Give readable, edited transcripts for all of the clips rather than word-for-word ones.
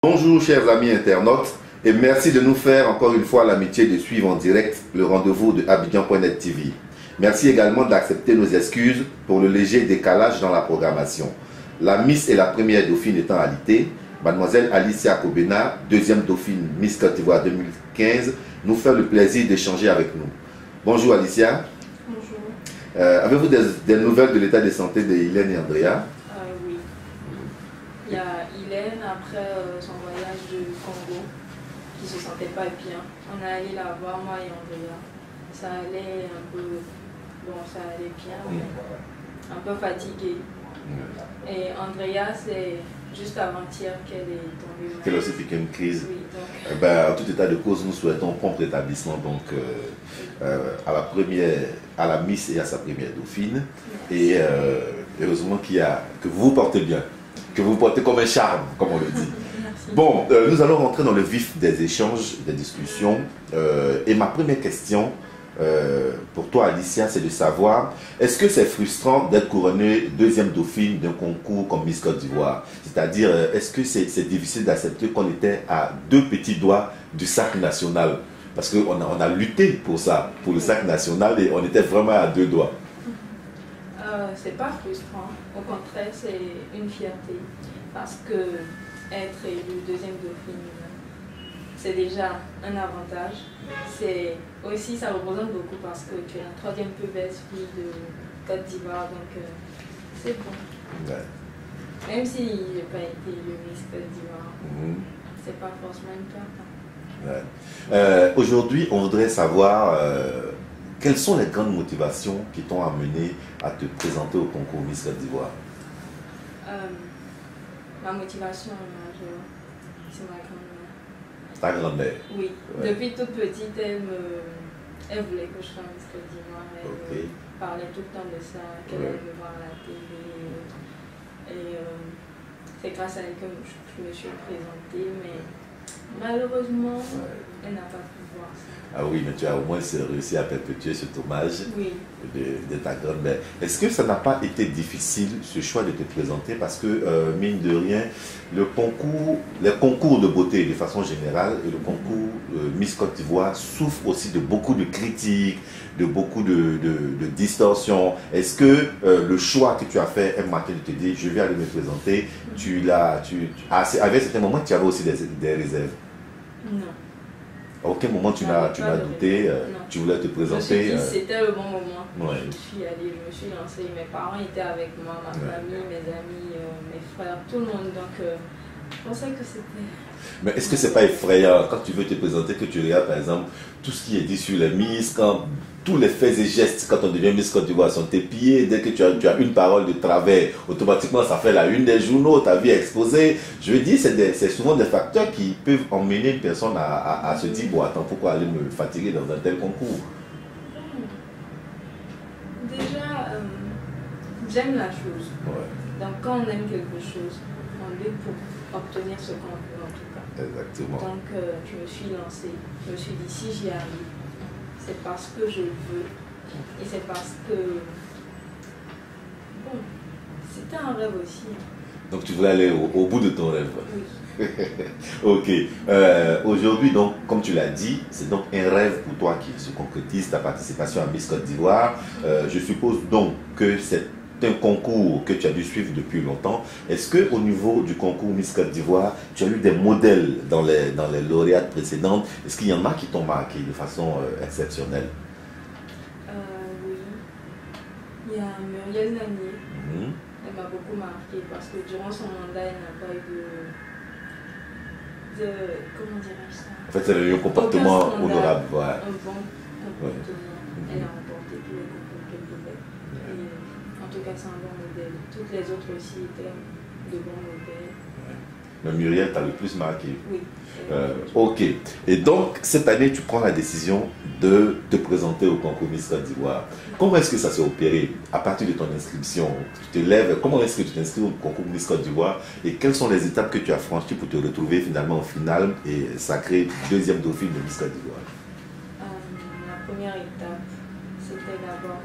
Bonjour chers amis internautes et merci de nous faire encore une fois l'amitié de suivre en direct le rendez-vous de Abidjan.net TV. Merci également d'accepter nos excuses pour le léger décalage dans la programmation. La Miss et la première dauphine étant alitée, Mademoiselle Alicia Kobena, deuxième dauphine Miss Côte d'Ivoire 2015, nous fait le plaisir d'échanger avec nous. Bonjour Alicia. Bonjour. Avez-vous des nouvelles de l'état de santé de Hélène et Andrea? Oui. Il y a Hélène après son voyage du Congo qui ne se sentait pas bien. On est allé la voir, moi et Andrea. Ça allait un peu... Bon, ça allait bien, mais un peu fatiguée. Et Andrea, c'est juste avant-hier qu'elle est tombée malade. Qu'elle a aussi piqué une crise. Oui, donc... En tout état de cause, nous souhaitons prompt rétablissement donc, à la Miss et à sa première dauphine. Merci. Et heureusement que vous vous portez bien, que vous vous portez comme un charme, comme on le dit. Merci. Bon, nous allons rentrer dans le vif des échanges, des discussions. Et ma première question pour toi, Alicia, c'est de savoir, est-ce que c'est frustrant d'être couronnée deuxième dauphine d'un concours comme Miss Côte d'Ivoire? C'est-à-dire, est-ce que c'est difficile d'accepter qu'on était à 2 petits doigts du sac national? Parce qu'on a lutté pour ça, pour le sac national, et on était vraiment à 2 doigts. C'est pas frustrant, au contraire, c'est une fierté. Parce que être élue deuxième dauphine, c'est déjà un avantage. C'est aussi, ça représente beaucoup parce que tu es la 3e plus belle fille de Côte d'Ivoire, donc c'est bon. Ouais. Même si je n'ai pas été élue Miss Côte d'Ivoire, c'est pas forcément une perte. Ouais. Aujourd'hui, on voudrait savoir quelles sont les grandes motivations qui t'ont amené à te présenter au concours Miss Côte d'Ivoire? Ma motivation majeure, c'est ma grand-mère. Ta grand-mère? Oui. Ouais. Depuis toute petite, elle voulait que je sois Miss Côte d'Ivoire. Elle parlait tout le temps de ça, qu'elle allait me voir à la télé. Et c'est grâce à elle que je me suis présentée, mais malheureusement, elle n'a pas pu voir ça. Ah oui, mais tu as au moins réussi à perpétuer cet hommage de ta grand-mère. Est-ce que ça n'a pas été difficile, ce choix de te présenter? Parce que, mine de rien, les concours de beauté de façon générale et le concours Miss Côte d'Ivoire souffrent aussi de beaucoup de critiques, de beaucoup de distorsions. Est-ce que le choix que tu as fait un matin de te dire je vais aller me présenter, avec certains moments tu avais aussi des réserves? Non. À aucun moment tu n'as douté, tu voulais te présenter? Je me suis dit c'était le bon moment. Ouais. Je suis allée, je me suis lancée. Mes parents étaient avec moi, ma famille, mes amis, mes frères, tout le monde. Donc je pensais que c'était... Mais est-ce que c'est pas effrayant quand tu veux te présenter que tu regardes par exemple tout ce qui est dit sur les Miss, quand tous les faits et gestes quand on devient Miss Côte d'Ivoire sont épiés, dès que tu as une parole de travers, automatiquement ça fait la une des journaux, ta vie est exposée. Je veux dire, c'est souvent des facteurs qui peuvent emmener une personne à se dire bon attends, pourquoi aller me fatiguer dans un tel concours? Déjà, j'aime la chose. Ouais. Donc quand on aime quelque chose, on lutte pour obtenir ce qu'on veut en tout cas. Exactement. Donc je me suis lancée, je me suis dit si j'y arrive, c'est parce que je veux et c'est parce que bon, c'était un rêve aussi. Donc tu voulais aller au bout de ton rêve? Oui. Ok. Aujourd'hui, donc, comme tu l'as dit, c'est donc un rêve pour toi qui se concrétise, ta participation à Miss Côte d'Ivoire. Je suppose donc que c'est un concours que tu as dû suivre depuis longtemps. Est-ce qu'au niveau du concours Miss Côte d'Ivoire, tu as eu des modèles dans les lauréates précédentes? Est-ce qu'il y en a qui t'ont marqué de façon exceptionnelle? Oui. Il y a Muriel Nanier. Elle m'a beaucoup marqué parce que durant son mandat, elle n'a pas eu comment dirais-je ça? En fait, c'est un comportement honorable. Un bon comportement. Elle a remporté tous les concours qu'elle pouvait. Et en tout cas, c'est un bon modèle. Toutes les autres aussi étaient de bons modèles. Mais Muriel t'a le plus marqué. Oui. Ok. Et donc, cette année, tu prends la décision de te présenter au concours Miss Côte d'Ivoire. Comment est-ce que ça s'est opéré à partir de ton inscription? Tu te lèves, comment est-ce que tu t'inscris au concours Miss Côte d'Ivoire et quelles sont les étapes que tu as franchies pour te retrouver finalement au final et sacrée deuxième dauphine de Miss Côte d'Ivoire? La première étape, c'était d'abord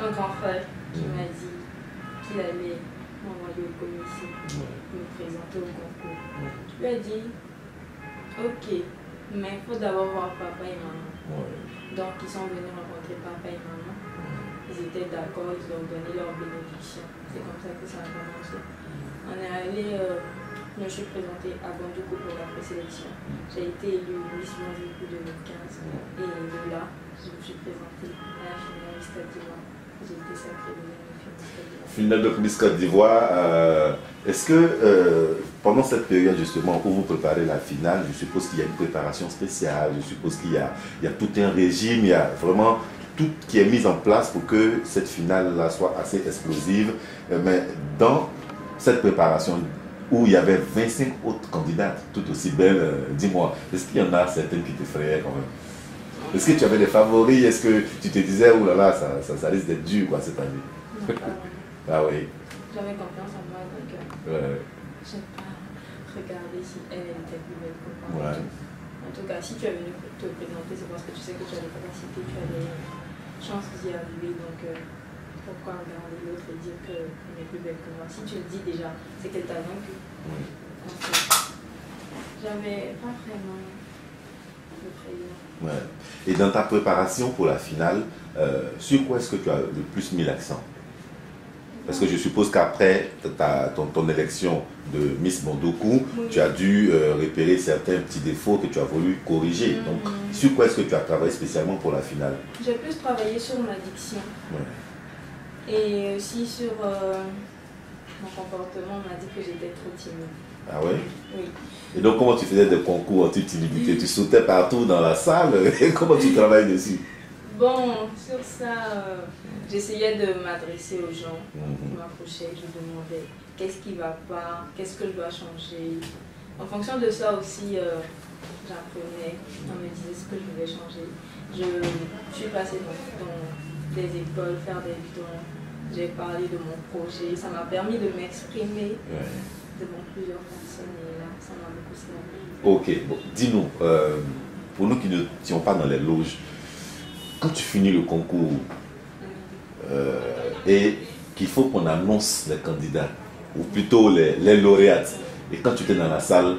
un grand frère qui m'a dit qu'il allait m'envoyer au commissaire, me présenter au concours. Je lui ai dit, ok, mais il faut d'abord voir papa et maman. Donc ils sont venus rencontrer papa et maman. Ils étaient d'accord, ils ont donné leur bénédiction. C'est comme ça que ça a commencé. On est allé, je me suis présentée à Bandoukou pour la présélection. J'ai été élue Miss Bandoukou 2015. Et de là, je me suis présentée à la finale Miss Côte d'Ivoire. J'ai été sacrée deuxième de Miss Côte d'Ivoire. Finale de Miss Côte d'Ivoire. Est-ce que pendant cette période justement où vous préparez la finale, je suppose qu'il y a une préparation spéciale, je suppose qu'il y a tout un régime, il y a vraiment tout qui est mis en place pour que cette finale-là soit assez explosive. Mais dans cette préparation où il y avait 25 autres candidates tout aussi belles, dis-moi, est-ce qu'il y en a certaines qui t'effrayaient quand même? Est-ce que tu avais des favoris? Est-ce que tu te disais, oh là là, ça risque d'être dur quoi, cette année? Non, ah oui. J'avais confiance en moi, donc je n'ai pas regardé si elle était plus belle que moi. En tout cas, si tu es venu te présenter, c'est parce que tu sais que tu as des capacités, tu as des chances d'y arriver. Donc, pourquoi regarder l'autre et dire qu'elle est plus belle que moi? Si tu le dis déjà, c'est qu'elle t'a vaincu. Donc, j'avais pas vraiment de frayeur. Et dans ta préparation pour la finale, sur quoi est-ce que tu as le plus mis l'accent? Parce que je suppose qu'après ton élection de Miss Bandoukou, tu as dû repérer certains petits défauts que tu as voulu corriger. Donc, sur quoi est-ce que tu as travaillé spécialement pour la finale? J'ai plus travaillé sur ma diction. Et aussi sur mon comportement. On m'a dit que j'étais trop timide. Ah ouais? Oui. Et donc, comment tu faisais des concours anti-timidité? Tu sautais partout dans la salle? Comment tu travailles dessus? Bon, sur ça, j'essayais de m'adresser aux gens. Je m'approchais, je demandais qu'est-ce qui ne va pas, qu'est-ce que je dois changer. En fonction de ça aussi, j'apprenais, on me disait ce que je devais changer. Je suis passée dans des écoles, faire des dons. J'ai parlé de mon projet. Ça m'a permis de m'exprimer devant plusieurs personnes et là, ça m'a beaucoup servi. Ok, bon, dis-nous, pour nous qui ne sommes pas dans les loges, quand tu finis le concours et qu'il faut qu'on annonce les candidats, ou plutôt les lauréates, et quand tu étais dans la salle,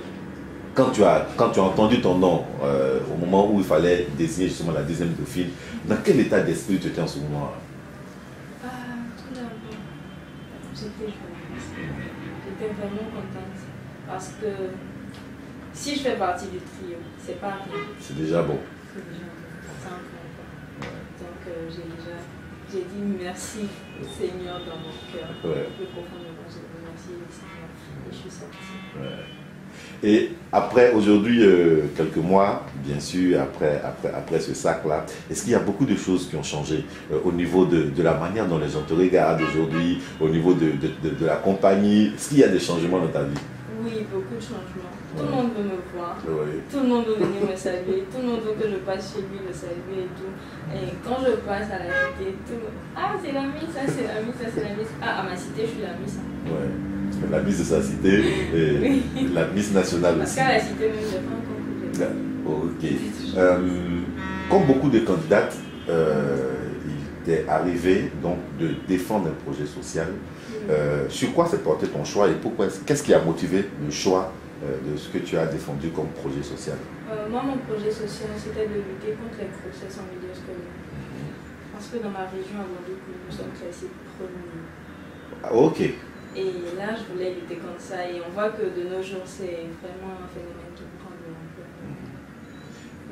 quand tu as entendu ton nom au moment où il fallait désigner justement la deuxième dauphine, dans quel état d'esprit tu étais en ce moment-là? Tout d'abord, j'étais joyeuse. J'étais vraiment contente parce que si je fais partie du trio, c'est pas rien. C'est déjà bon. C'est déjà bon. C'est un grand pas. Donc j'ai dit merci Seigneur dans mon cœur. Plus profondément, j'ai dit merci Seigneur et je suis sortie. Et après, aujourd'hui, quelques mois, bien sûr, après ce sac-là, est-ce qu'il y a beaucoup de choses qui ont changé au niveau de la manière dont les gens te regardent aujourd'hui, au niveau de la compagnie? Est-ce qu'il y a des changements dans ta vie? Oui, beaucoup de changements. Tout le monde veut me voir, tout le monde veut venir me saluer, tout le monde veut que je passe chez lui le saluer et tout. Et quand je passe à la cité, tout le monde, ah c'est la Miss, ça c'est la Miss, ça c'est la Miss. Ah, à ma cité, je suis la Miss. La Miss de sa cité et la Miss nationale aussi. Parce qu'à la cité, même, je n'ai pas encore Ok. Comme beaucoup de candidates, il t'est arrivé donc de défendre un projet social. Sur quoi s'est porté ton choix et pourquoi? Qu'est-ce qui a motivé le choix de ce que tu as défendu comme projet social? Moi, mon projet social, c'était de lutter contre les grossesses en milieu scolaire. Parce que dans ma région, à Bandoukou, nous sommes classés premiers. Ok. Et là, je voulais lutter contre ça. Et on voit que de nos jours, c'est vraiment un phénomène qui prend de l'ampleur.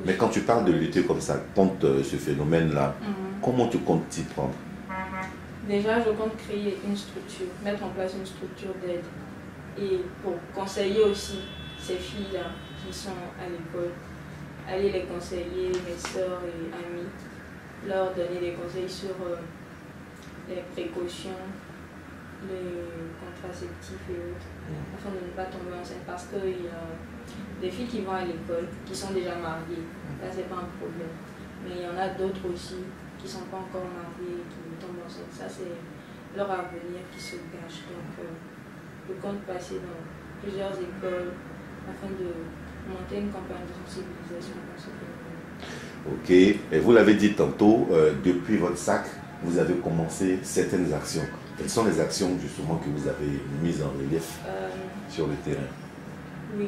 Mais quand tu parles de lutter comme ça contre ce phénomène-là, comment tu comptes t'y prendre? Déjà, je compte créer une structure, mettre en place une structure d'aide. Et pour conseiller aussi ces filles-là qui sont à l'école, aller les conseiller, mes soeurs et amis, leur donner des conseils sur les précautions, les contraceptifs et autres, afin de ne pas tomber enceinte. Parce qu'il y a des filles qui vont à l'école, qui sont déjà mariées, là c'est pas un problème. Mais il y en a d'autres aussi qui ne sont pas encore mariées, qui tombent enceintes. Ça c'est leur avenir qui se gâche. Donc je compte passer dans plusieurs écoles afin de monter une campagne de sensibilisation dans ce phénomène. Ok, et vous l'avez dit tantôt, depuis votre sac, vous avez commencé certaines actions. Quelles sont les actions justement que vous avez mises en relief sur le terrain? Oui,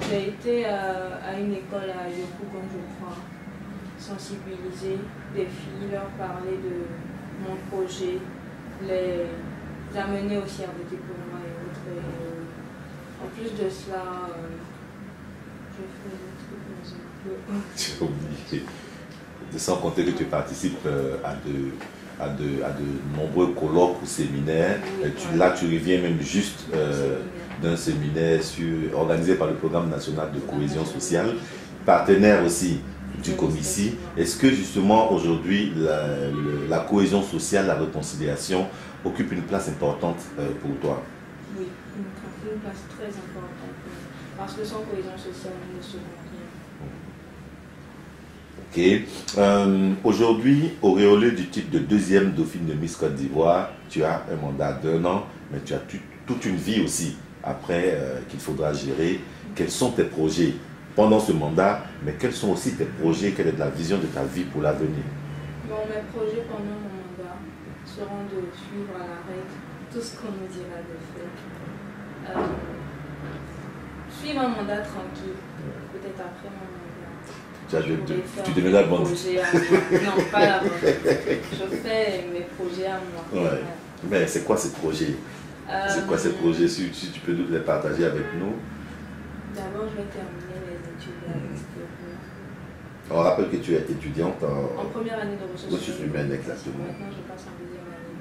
j'ai été à une école à Yopougon, je crois, sensibiliser des filles, leur parler de mon projet, les amener au CRDT pour moi et autres. Et, en plus de cela, je fais des trucs dans un peu. Tu as oublié. Sans compter que tu participes à de nombreux colloques ou séminaires. Oui, Là, tu reviens même juste d'un séminaire organisé par le Programme national de cohésion sociale, partenaire aussi du Comici. Est-ce que justement aujourd'hui la cohésion sociale, la réconciliation occupe une place importante pour toi? Oui, une place très importante. Parce que sans cohésion sociale, nous ne serons rien. Ok. Aujourd'hui, auréolé du titre de deuxième dauphine de Miss Côte d'Ivoire, tu as un mandat d'1 an, mais tu as toute une vie aussi après qu'il faudra gérer. Quels sont tes projets pendant ce mandat, mais quels sont aussi tes projets, quelle est la vision de ta vie pour l'avenir? Bon, mes projets pendant mon mandat seront de suivre à la règle tout ce qu'on nous dira de faire. Suivre un mandat tranquille, peut-être après mon mandat. Tu deviens la bonne. Non, pas la bonne. Je fais mes projets à moi. Ouais. Mais c'est quoi ces projets? C'est quoi ces projets? Si tu peux nous les partager avec nous. D'abord, je vais terminer les études à l'extérieur. On rappelle que tu es étudiante en première année de ressources humaines. Exactement. Maintenant, je passe en deuxième année.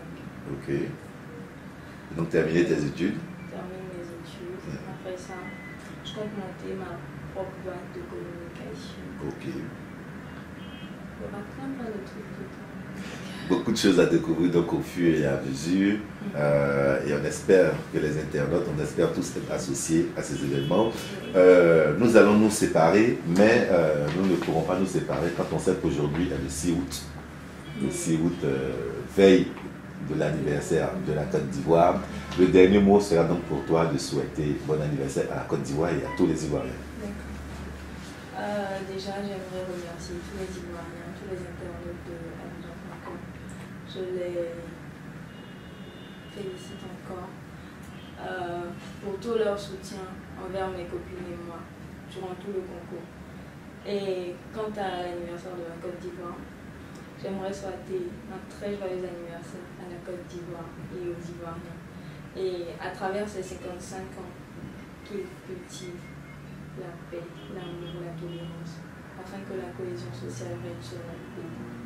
Ok. Donc, terminer tes études. Terminer mes études. Après ça, je compte monter ma propre boîte de communication. Ok. Il y aura plein de trucs tout le temps. Beaucoup de choses à découvrir donc au fur et à mesure. Et on espère que les internautes, on espère tous être associés à ces événements. Nous allons nous séparer, mais nous ne pourrons pas nous séparer quand on sait qu'aujourd'hui est le 6 août. Le 6 août, veille de l'anniversaire de la Côte d'Ivoire. Le dernier mot sera donc pour toi de souhaiter bon anniversaire à la Côte d'Ivoire et à tous les Ivoiriens. Déjà, j'aimerais remercier tous les Ivoiriens, tous les internautes de Abidjan.com. Je les félicite encore pour tout leur soutien envers mes copines et moi durant tout le concours. Et quant à l'anniversaire de la Côte d'Ivoire, j'aimerais souhaiter un très joyeux anniversaire à la Côte d'Ivoire et aux Ivoiriens. Et à travers ces 55 ans, qu'ils cultivent la paix, l'amour, la tolérance, afin que la cohésion sociale règne sur notre pays.